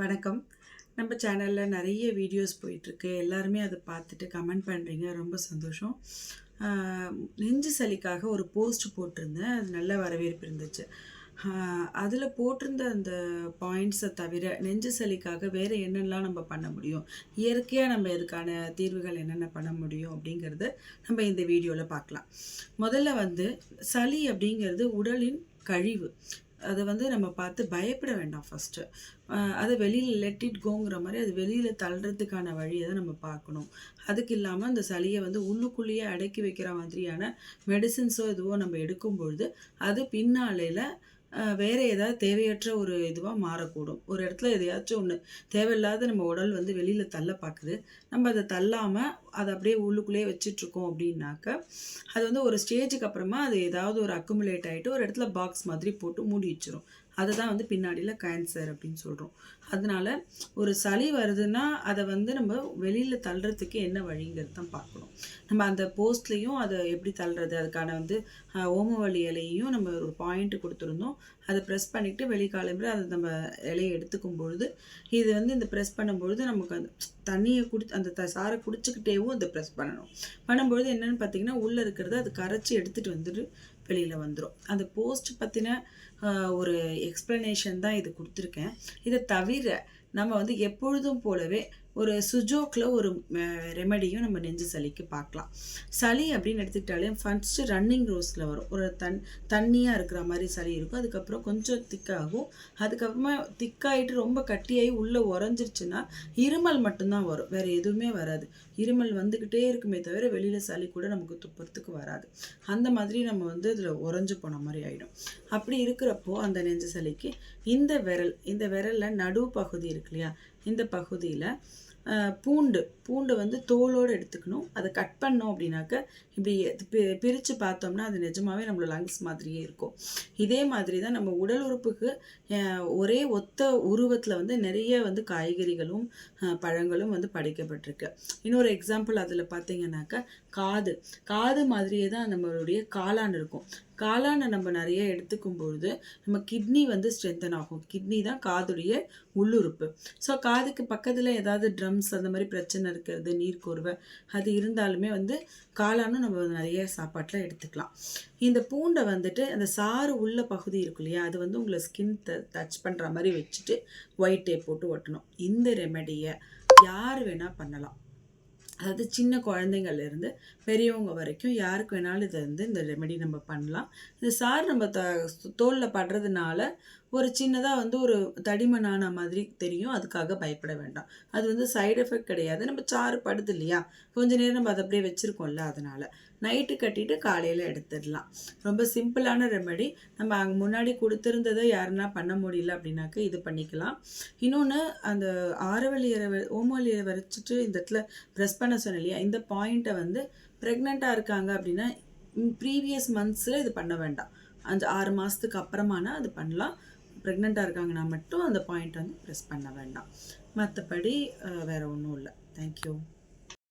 வணக்கம். நம்ம சேனல்ல நெறைய வீடியோஸ் போயிட்டுருக்கு. எல்லாருமே அத பார்த்துட்டு கமெண்ட் பண்றீங்க. ரொம்ப சந்தோஷம். ஆ நெஞ்சு சளிக்காக ஒரு போஸ்ட் போட்டிருந்தேன். அது நல்ல வரவேற்பு இருந்துச்சு. ஆ அதில போட்டிருந்த அந்த பாயிண்ட்ஸ தவிர, நெஞ்சு சளிக்காக வேற என்னெல்லாம் நம்ம பண்ண முடியும்? இயற்கையா நம்ம இதுக்கான தீர்வுகள் என்னென்ன பண்ண முடியும்? அப்படிங்கிறத நம்ம இந்த வீடியோல பார்க்கலாம். முதல்ல வந்து சளி அப்படிங்கிறது உடலின் கழிவு. அத வந்து நம்ம பார்த்து பயப்பட வேண்டாம் ஃபர்ஸ்ட்டு. அத வெளியில லெட் இட் கோங்கிற மாரி அது வெளியில தள்றதுக்கான வழிய தான் நம்ம பார்க்கணும். அதுக்கு இல்லாம அந்த சளிய வந்து உள்ளுக்குள்ளேயே அடக்கி வைக்கிற மாதிரியான மெடிசின்ஸோ எதுவோ நம்ம எடுக்கும்பொழுது, அது பின்னாளையில வேற ஏதாவது தேவையற்ற ஒரு இதுவா மாறக்கூடும். ஒரு இடத்துல எதையாச்சும் ஒண்ணு தேவையில்லாத நம்ம உடல் வந்து வெளியில தள்ள பாக்குது. நம்ம அத தள்ளாம அத அப்படியே உள்ளுக்குள்ளேயே வச்சுட்ருக்கோம் அப்படின்னாக்க, அது வந்து ஒரு ஸ்டேஜுக்கு அப்புறமா அது ஏதாவது ஒரு அக்குமுலேட் ஆயிட்டு ஒரு இடத்துல பாக்ஸ் மாதிரி போட்டு மூடி வச்சுரும். அதுதான் வந்து பின்னாடில கேன்சர் அப்படின்னு சொல்றோம். அதனால ஒரு சளி வருதுன்னா, அத வந்து நம்ம வெளியில தள்றதுக்கு என்ன வழிங்கிறது தான் பார்க்கணும். நம்ம அந்த போஸ்ட்லயும் அத எப்படி தள்றது? அதுக்கான வந்து ஓமவல்லி இலையையும் நம்ம ஒரு பாயிண்ட் குடுத்துருந்தோம். அத பிரஸ் பண்ணிட்டு வெளிக்காலம்பற அத நம்ம இலைய எடுத்துக்கும் பொழுது, இது வந்து இந்த பிரஸ் பண்ணும்பொழுது நமக்கு அந்த தண்ணிய அந்த சார குடிச்சுக்கிட்டேவும் அத பிரஸ் பண்ணணும். பண்ணும்பொழுது என்னன்னு பார்த்தீங்கன்னா, உள்ள இருக்கிறத அது கரைச்சு எடுத்துட்டு வந்துட்டு வெளியில வந்துரும். அந்த போஸ்ட் பத்தின ஒரு எக்ஸ்ப்ளனேஷன் தான் இது குடுத்துருக்கேன். இத தவிர நம்ம வந்து எப்பொழுதும் போலவே ஒரு சுஜோக்ல ஒரு ரெமெடியும் நம்ம நெஞ்சு சளிக்கு பார்க்கலாம். சளி அப்படின்னு எடுத்துக்கிட்டாலே ஃபர்ஸ்ட்டு ரன்னிங் ரோஸ்ல வரும். ஒரு தண்ணியா இருக்கிற மாரி சளி இருக்கும். அதுக்கப்புறம் கொஞ்சம் திக்காகும். அதுக்கப்புறமா திக்காயிட்டு ரொம்ப கட்டியாகி உள்ள உறைஞ்சிருச்சுன்னா, இருமல் மட்டும்தான் வரும். வேற எதுவுமே வராது. இருமல் வந்துக்கிட்டே இருக்குமே தவிர வெளியில சளி கூட நமக்கு துப்புறதுக்கு வராது. அந்த மாதிரி நம்ம வந்து இதில உறைஞ்சு போன மாரி ஆயிடும். அப்படி இருக்கிறப்போ அந்த நெஞ்சு சளிக்கு இந்த விரல்ல நடு பகுதி இருக்கு இல்லையா? இந்த பகுதியில பூண்டு வந்து தோலோடு எடுத்துக்கணும். அதை கட் பண்ணோம் அப்படின்னாக்க இப்படி பிரித்து பார்த்தோம்னா அது நிஜமாவே நம்மளோட லங்ஸ் மாதிரியே இருக்கும். இதே மாதிரி தான் நம்ம உடல் உறுப்புக்கு ஒரே ஒத்த உருவத்தில் வந்து நிறைய வந்து காய்கறிகளும் பழங்களும் வந்து படைக்கப்பட்டிருக்கு. இன்னொரு எக்ஸாம்பிள் அதில் பார்த்தீங்கன்னாக்கா காது மாதிரியே தான் நம்மளுடைய காளான் இருக்கும். காளானை நம்ம நிறைய எடுத்துக்கும் பொழுது நம்ம கிட்னி வந்து ஸ்ட்ரென்தன் ஆகும். கிட்னி தான் காதுடைய உள்ளுறுப்பு. ஸோ காதுக்கு பக்கத்தில் ஏதாவது ட்ரம்ஸ் அந்த மாதிரி பிரச்சனை இருக்கிறது, நீர்க்கோர்வை அது இருந்தாலுமே வந்து காளானும் நம்ம நிறைய சாப்பாட்டில் எடுத்துக்கலாம். இந்த பூண்டை வந்துட்டு அந்த சாறு உள்ள பகுதி இருக்கு இல்லையா, அது வந்து உங்களை ஸ்கின் டச் பண்ணுற மாதிரி வச்சுட்டு ஒயிட் டேப் போட்டு ஒட்டணும். இந்த ரெமெடியை யார் வேணால் பண்ணலாம். அதாவது சின்ன குழந்தைங்கள்லேருந்து பெரியவங்க வரைக்கும் யாருக்கு வேணாலும் இதை வந்து இந்த ரெமெடி நம்ம பண்ணலாம். இந்த சாறு நம்ம தோலில் படுறதுனால ஒரு சின்னதாக வந்து ஒரு தடிமனான மாதிரி தெரியும். அதுக்காக பயப்பட வேண்டாம். அது வந்து சைடு எஃபெக்ட் கிடையாது. நம்ம சாறு படுது இல்லையா, கொஞ்ச நேரம் நம்ம அதை அப்படியே வச்சுருக்கோம்ல, அதனால் நைட்டு கட்டிட்டு காலையில் எடுத்துடலாம். ரொம்ப சிம்பிளான ரெமெடி. நம்ம அங்கே முன்னாடி கொடுத்துருந்ததை யாருன்னா பண்ண முடியல அப்படின்னாக்க இது பண்ணிக்கலாம். இன்னொன்று அந்த ஆரவல்லி ஓமவல்லி வரைச்சிட்டு இந்த இடத்துல ப்ரெஸ் பண்ண சொன்னேன் இல்லையா, இந்த பாயிண்ட்டை வந்து ப்ரெக்னெண்ட்டாக இருக்காங்க அப்படின்னா ப்ரீவியஸ் மந்த்ஸில் இது பண்ண வேண்டாம். 6 மாதத்துக்கு அப்புறமானா அது பண்ணலாம். ப்ரெக்னெண்ட்டாக இருக்காங்கன்னா மட்டும் அந்த பாயிண்ட் வந்து ப்ரெஸ் பண்ண வேண்டாம். மற்றபடி வேறு ஒன்றும் இல்லை. தேங்க்யூ.